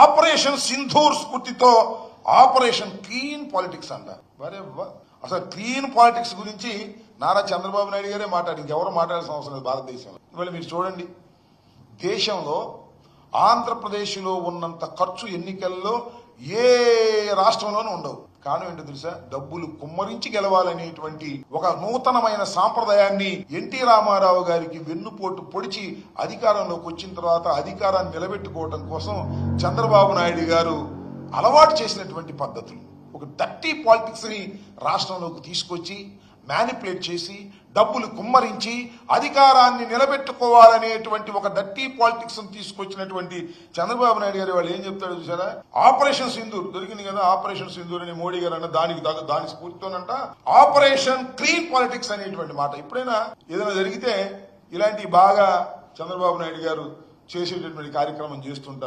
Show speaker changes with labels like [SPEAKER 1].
[SPEAKER 1] Operation Sindoor స్ఫూర్తితో operation clean politics అంట. వరే అసలు క్లీన్ పాలిటిక్స్ గురించి నారా చంద్రబాబు నాయుడు గారే మాట్లాడి ఇంకెవరు మాట్లాడాల్సిన అవసరం లేదు భారతదేశంలో. ఇవాళ మీరు చూడండి, దేశంలో ఆంధ్రప్రదేశ్లో ఉన్నంత ఖర్చు ఎన్నికల్లో ఏ రాష్ట్రంలోనూ ఉండవు. కారణం ఏంటో తెలుసా? డబ్బులు కుమ్మరించి గెలవాలనేటువంటి ఒక నూతనమైన సాంప్రదాయాన్ని ఎన్టీ రామారావు గారికి వెన్నుపోటు పొడిచి అధికారంలోకి వచ్చిన తర్వాత అధికారాన్ని నిలబెట్టుకోవడం కోసం చంద్రబాబు నాయుడు గారు అలవాటు చేసినటువంటి పద్ధతులు, ఒక డర్టీ పాలిటిక్స్ ని రాష్ట్రంలోకి తీసుకొచ్చి మ్యానిపులేట్ చేసి డబ్బులు కుమ్మరించి అధికారాన్ని నిలబెట్టుకోవాలనేటువంటి ఒక డర్టీ పాలిటిక్స్ తీసుకొచ్చినటువంటి చంద్రబాబు నాయుడు గారు వాళ్ళు ఏం చెప్తాడు చూసారా? ఆపరేషన్ సింధూర్ దొరికింది కదా, ఆపరేషన్ సింధూర్ అని మోడీ గారు అన్న దాని స్ఫూర్తితోనంట ఆపరేషన్ క్లీన్ పాలిటిక్స్ అనేటువంటి మాట. ఎప్పుడైనా ఏదైనా జరిగితే ఇలాంటి బాగా చంద్రబాబు నాయుడు గారు చేసేటటువంటి కార్యక్రమం చేస్తుంటారు.